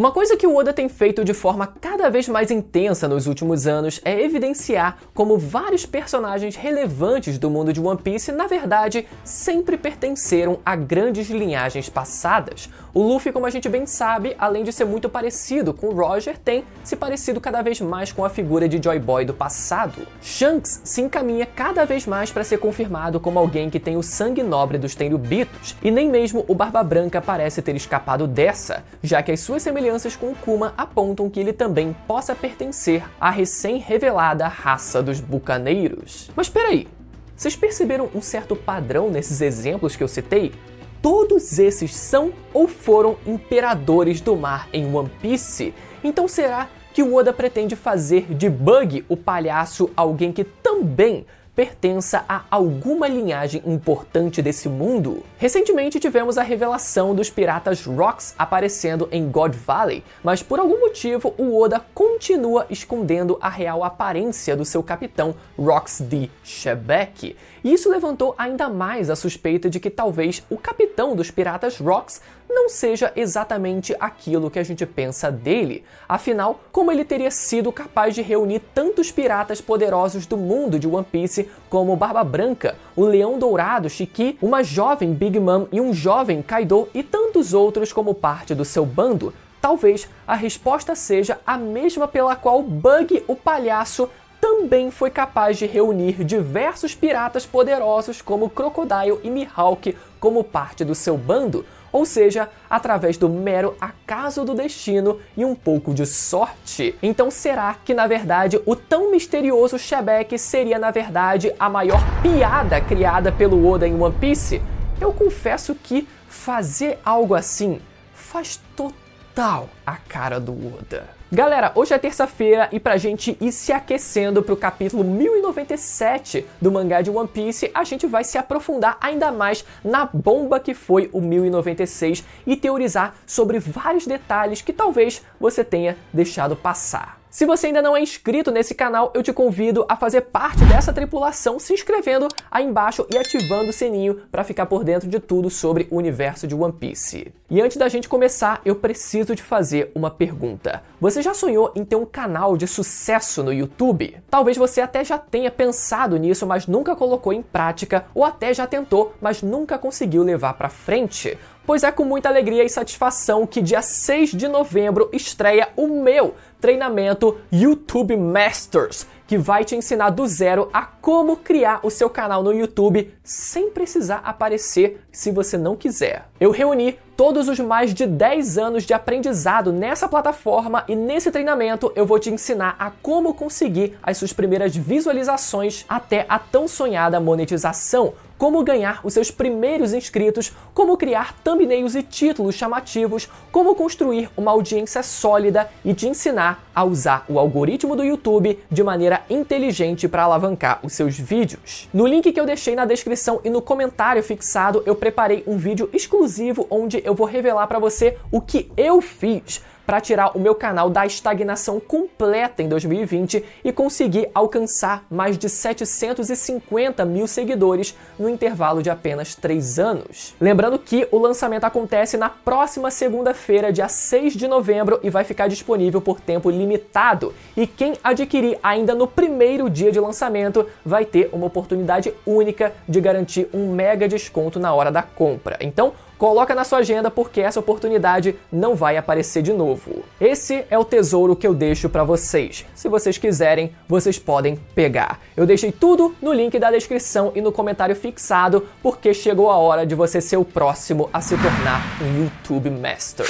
Uma coisa que o Oda tem feito de forma cada vez mais intensa nos últimos anos é evidenciar como vários personagens relevantes do mundo de One Piece, na verdade, sempre pertenceram a grandes linhagens passadas. O Luffy, como a gente bem sabe, além de ser muito parecido com o Roger, tem se parecido cada vez mais com a figura de Joy Boy do passado. Shanks se encaminha cada vez mais para ser confirmado como alguém que tem o sangue nobre dos Tenryubitos, e nem mesmo o Barba Branca parece ter escapado dessa, já que as suas semelhanças com o Kuma apontam que ele também possa pertencer à recém-revelada raça dos Bucaneiros. Mas peraí, vocês perceberam um certo padrão nesses exemplos que eu citei? Todos esses são ou foram imperadores do mar em One Piece? Então será que o Oda pretende fazer de Bug, o palhaço, alguém que também pertença a alguma linhagem importante desse mundo? Recentemente tivemos a revelação dos piratas Rocks aparecendo em God Valley, mas por algum motivo o Oda continua escondendo a real aparência do seu capitão Rocks D. Shebeck. E isso levantou ainda mais a suspeita de que talvez o capitão dos piratas Rocks não seja exatamente aquilo que a gente pensa dele. Afinal, como ele teria sido capaz de reunir tantos piratas poderosos do mundo de One Piece como o Barba Branca, o Leão Dourado Shiki, uma jovem Big Mom e um jovem Kaido e tantos outros como parte do seu bando? Talvez a resposta seja a mesma pela qual Bug, o palhaço, também foi capaz de reunir diversos piratas poderosos como Crocodile e Mihawk como parte do seu bando, ou seja, através do mero acaso do destino e um pouco de sorte. Então será que, na verdade, o tão misterioso Shebeck seria, na verdade, a maior piada criada pelo Oda em One Piece? Eu confesso que fazer algo assim faz total a cara do Oda. Galera, hoje é terça-feira e pra gente ir se aquecendo pro capítulo 1097 do mangá de One Piece, a gente vai se aprofundar ainda mais na bomba que foi o 1096 e teorizar sobre vários detalhes que talvez você tenha deixado passar. Se você ainda não é inscrito nesse canal, eu te convido a fazer parte dessa tripulação se inscrevendo aí embaixo e ativando o sininho para ficar por dentro de tudo sobre o universo de One Piece. E antes da gente começar, eu preciso te fazer uma pergunta. Você já sonhou em ter um canal de sucesso no YouTube? Talvez você até já tenha pensado nisso, mas nunca colocou em prática, ou até já tentou, mas nunca conseguiu levar para frente. Pois é com muita alegria e satisfação que dia 6 de novembro estreia o meu treinamento YouTube Masters, que vai te ensinar do zero a como criar o seu canal no YouTube sem precisar aparecer se você não quiser. Eu reuni todos os mais de 10 anos de aprendizado nessa plataforma e nesse treinamento eu vou te ensinar a como conseguir as suas primeiras visualizações até a tão sonhada monetização, como ganhar os seus primeiros inscritos, como criar thumbnails e títulos chamativos, como construir uma audiência sólida e te ensinar a usar o algoritmo do YouTube de maneira inteligente para alavancar os seus vídeos. No link que eu deixei na descrição e no comentário fixado, eu preparei um vídeo exclusivo onde eu vou revelar para você o que eu fiz para tirar o meu canal da estagnação completa em 2020 e conseguir alcançar mais de 750 mil seguidores no intervalo de apenas 3 anos. Lembrando que o lançamento acontece na próxima segunda-feira, dia 6 de novembro, e vai ficar disponível por tempo limitado. E quem adquirir ainda no primeiro dia de lançamento vai ter uma oportunidade única de garantir um mega desconto na hora da compra. Então, coloca na sua agenda porque essa oportunidade não vai aparecer de novo. Esse é o tesouro que eu deixo para vocês. Se vocês quiserem, vocês podem pegar. Eu deixei tudo no link da descrição e no comentário fixado porque chegou a hora de você ser o próximo a se tornar um YouTube Master.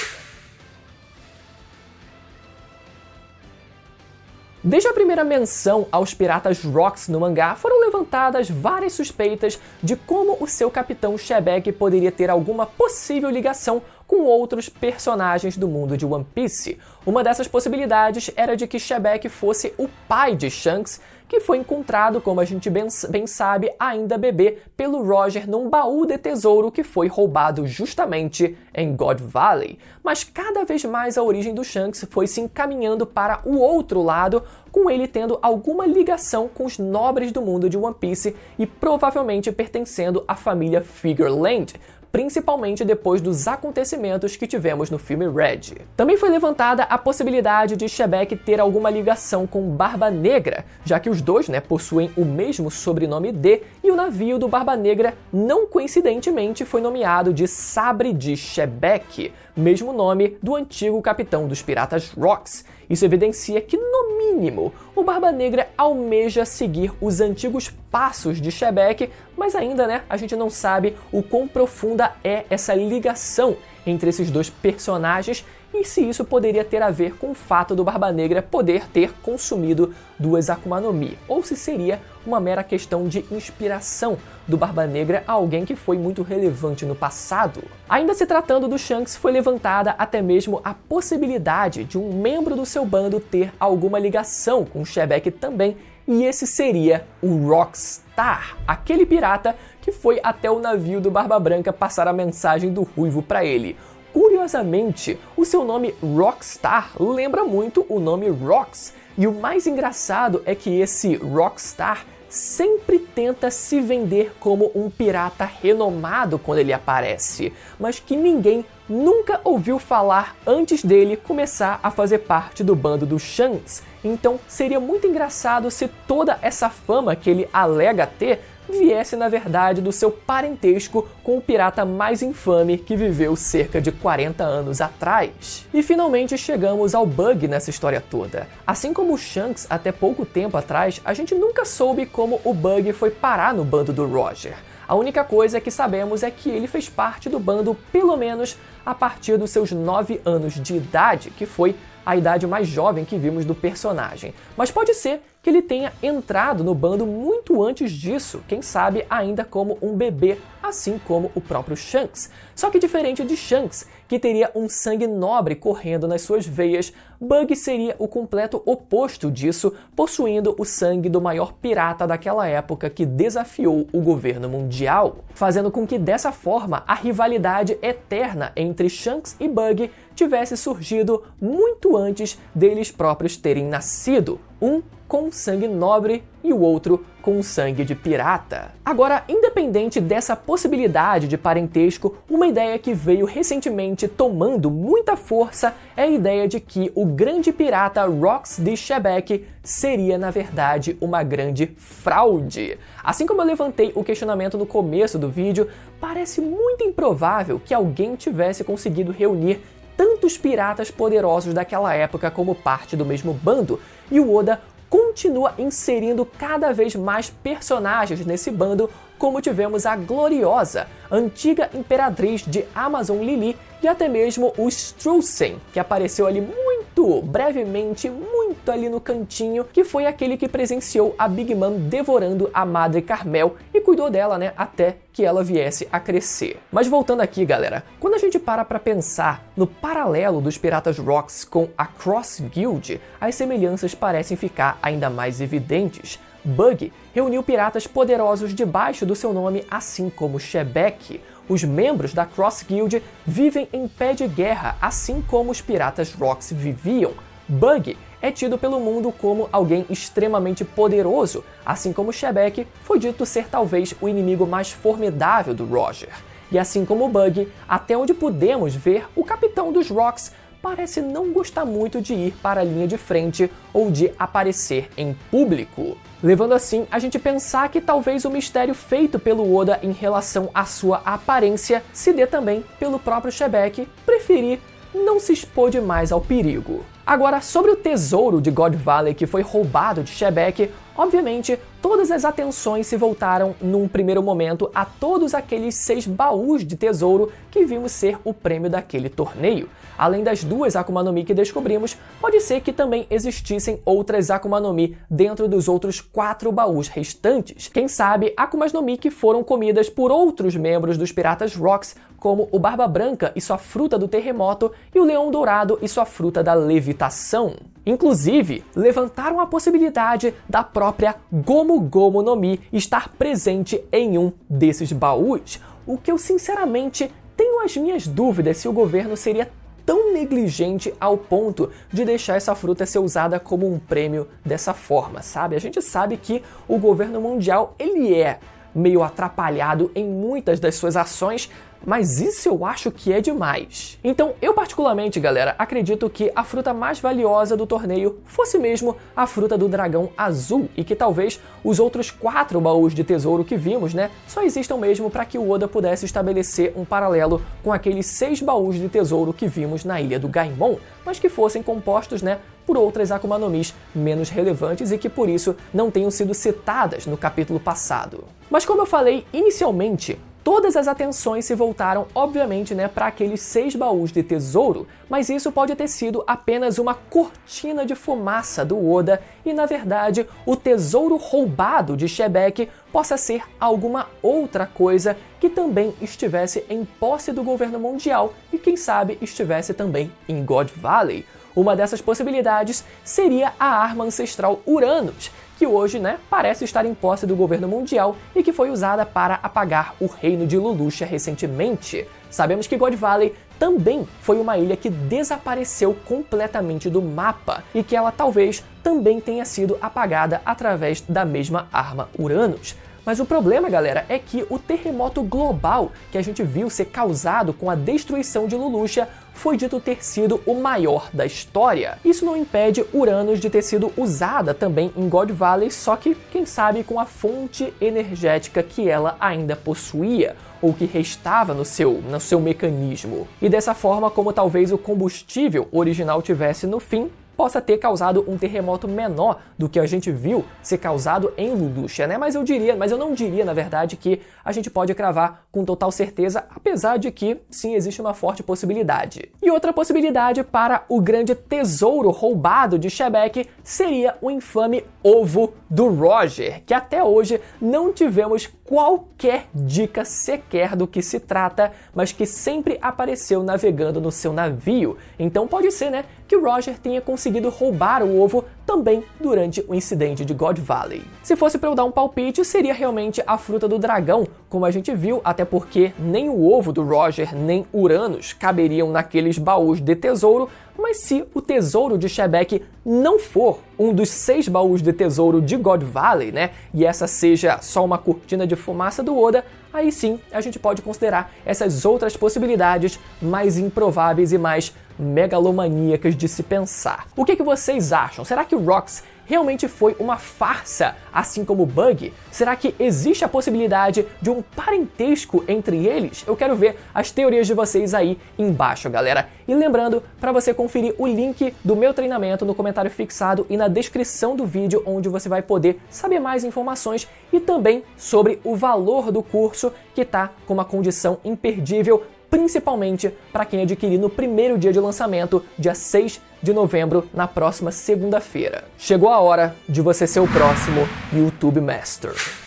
Desde a primeira menção aos piratas Rocks no mangá, foram levantadas várias suspeitas de como o seu capitão Shebeck poderia ter alguma possível ligação com outros personagens do mundo de One Piece. Uma dessas possibilidades era de que Shebeck fosse o pai de Shanks, que foi encontrado, como a gente bem sabe, ainda bebê, pelo Roger num baú de tesouro que foi roubado justamente em God Valley. Mas cada vez mais a origem do Shanks foi se encaminhando para o outro lado, com ele tendo alguma ligação com os nobres do mundo de One Piece e provavelmente pertencendo à família Figureland, principalmente depois dos acontecimentos que tivemos no filme Red. Também foi levantada a possibilidade de Shebek ter alguma ligação com Barba Negra, já que os dois, possuem o mesmo sobrenome D, e o navio do Barba Negra, não coincidentemente, foi nomeado de Sabre de Shebek, mesmo nome do antigo capitão dos piratas Rocks. Isso evidencia que, no mínimo, o Barba Negra almeja seguir os antigos passos de Shebek, mas ainda, a gente não sabe o quão profunda é essa ligação entre esses dois personagens e se isso poderia ter a ver com o fato do Barba Negra poder ter consumido duas Akuma no Mi, ou se seria uma mera questão de inspiração do Barba Negra a alguém que foi muito relevante no passado. Ainda se tratando do Shanks, foi levantada até mesmo a possibilidade de um membro do seu bando ter alguma ligação com Shebek também, e esse seria o Rockstar, aquele pirata que foi até o navio do Barba Branca passar a mensagem do Ruivo para ele. Curiosamente, o seu nome Rockstar lembra muito o nome Rocks, e o mais engraçado é que esse Rockstar sempre tenta se vender como um pirata renomado quando ele aparece, mas que ninguém nunca ouviu falar antes dele começar a fazer parte do bando do Shanks. Então seria muito engraçado se toda essa fama que ele alega ter viesse na verdade do seu parentesco com o pirata mais infame que viveu cerca de 40 anos atrás. E finalmente chegamos ao Bug nessa história toda. Assim como o Shanks até pouco tempo atrás, a gente nunca soube como o Bug foi parar no bando do Roger. A única coisa que sabemos é que ele fez parte do bando pelo menos a partir dos seus 9 anos de idade, que foi a idade mais jovem que vimos do personagem. Mas pode ser que ele tenha entrado no bando muito antes disso, quem sabe ainda como um bebê, assim como o próprio Shanks. Só que diferente de Shanks, que teria um sangue nobre correndo nas suas veias, Bug seria o completo oposto disso, possuindo o sangue do maior pirata daquela época que desafiou o governo mundial, fazendo com que dessa forma a rivalidade eterna entre Shanks e Bug tivesse surgido muito antes deles próprios terem nascido, um com sangue nobre e o outro com sangue de pirata. Agora, independente dessa possibilidade de parentesco, uma ideia que veio recentemente tomando muita força é a ideia de que o grande pirata Rocks de Shebek seria, na verdade, uma grande fraude. Assim como eu levantei o questionamento no começo do vídeo, parece muito improvável que alguém tivesse conseguido reunir tantos piratas poderosos daquela época como parte do mesmo bando, e o Oda continua inserindo cada vez mais personagens nesse bando, como tivemos a gloriosa antiga imperatriz de Amazon Lily e até mesmo o Straussen, que apareceu ali muito brevemente, muito ali no cantinho, que foi aquele que presenciou a Big Mom devorando a Madre Carmel e cuidou dela, até que ela viesse a crescer. Mas voltando aqui, galera, quando a gente para pra pensar no paralelo dos Piratas Rocks com a Cross Guild, as semelhanças parecem ficar ainda mais evidentes. Bug reuniu piratas poderosos debaixo do seu nome, assim como Shebek. Os membros da Cross Guild vivem em pé de guerra, assim como os Piratas Rocks viviam. Bug é tido pelo mundo como alguém extremamente poderoso, assim como Shebek foi dito ser talvez o inimigo mais formidável do Roger. E assim como Bug, até onde podemos ver, o capitão dos Rocks parece não gostar muito de ir para a linha de frente ou de aparecer em público, levando assim a gente pensar que talvez o mistério feito pelo Oda em relação à sua aparência se dê também pelo próprio Shebek preferir não se expor demais ao perigo. Agora, sobre o tesouro de God Valley que foi roubado de Shebek, obviamente todas as atenções se voltaram num primeiro momento a todos aqueles 6 baús de tesouro que vimos ser o prêmio daquele torneio. Além das 2 Akuma no Mi que descobrimos, pode ser que também existissem outras Akuma no Mi dentro dos outros 4 baús restantes. Quem sabe Akumas no Mi que foram comidas por outros membros dos Piratas Rocks, como o Barba Branca e sua fruta do terremoto e o Leão Dourado e sua fruta da levitação. Inclusive, levantaram a possibilidade da própria Gomu Gomu no Mi estar presente em um desses baús, o que eu sinceramente tenho as minhas dúvidas se o governo seria tão negligente ao ponto de deixar essa fruta ser usada como um prêmio dessa forma, sabe? A gente sabe que o governo mundial, ele é meio atrapalhado em muitas das suas ações, mas isso eu acho que é demais. Então, eu particularmente, galera, acredito que a fruta mais valiosa do torneio fosse mesmo a fruta do dragão azul e que talvez os outros 4 baús de tesouro que vimos, né, só existam mesmo para que o Oda pudesse estabelecer um paralelo com aqueles 6 baús de tesouro que vimos na ilha do Gaimon, mas que fossem compostos, né, por outras Akuma no Mis menos relevantes e que por isso não tenham sido citadas no capítulo passado. Mas como eu falei inicialmente, todas as atenções se voltaram, obviamente, né, para aqueles 6 baús de tesouro, mas isso pode ter sido apenas uma cortina de fumaça do Oda e, na verdade, o tesouro roubado de Xebec possa ser alguma outra coisa que também estivesse em posse do governo mundial e, quem sabe, estivesse também em God Valley. Uma dessas possibilidades seria a arma ancestral Uranus, que hoje, né, parece estar em posse do governo mundial e que foi usada para apagar o reino de Lelouch recentemente. Sabemos que God Valley também foi uma ilha que desapareceu completamente do mapa e que ela talvez também tenha sido apagada através da mesma arma Uranus. Mas o problema, galera, é que o terremoto global que a gente viu ser causado com a destruição de Lelouch foi dito ter sido o maior da história. Isso não impede Uranus de ter sido usada também em God Valley, só que, quem sabe, com a fonte energética que ela ainda possuía, ou que restava no seu mecanismo. E dessa forma, como talvez o combustível original tivesse no fim, possa ter causado um terremoto menor do que a gente viu ser causado em Lelouch, né? Mas eu não diria, na verdade, que a gente pode cravar com total certeza, apesar de que, sim, existe uma forte possibilidade. E outra possibilidade para o grande tesouro roubado de Xebec seria o infame ovo do Roger, que até hoje não tivemos qualquer dica sequer do que se trata, mas que sempre apareceu navegando no seu navio. Então pode ser, né, que o Roger tenha conseguido roubar o ovo também durante o incidente de God Valley. Se fosse para eu dar um palpite, seria realmente a fruta do dragão, como a gente viu, até porque nem o ovo do Roger nem Uranus caberiam naqueles baús de tesouro, mas se o tesouro de Xebec não for um dos 6 baús de tesouro de God Valley, né, e essa seja só uma cortina de fumaça do Oda, aí sim a gente pode considerar essas outras possibilidades mais improváveis e mais megalomaníacas de se pensar. O que vocês acham? Será que o Rox realmente foi uma farsa, assim como o Bug? Será que existe a possibilidade de um parentesco entre eles? Eu quero ver as teorias de vocês aí embaixo, galera. E lembrando, para você conferir o link do meu treinamento no comentário fixado e na descrição do vídeo, onde você vai poder saber mais informações e também sobre o valor do curso, que tá com uma condição imperdível, principalmente para quem adquirir no primeiro dia de lançamento, dia 6 de novembro, na próxima segunda-feira. Chegou a hora de você ser o próximo YouTube Master.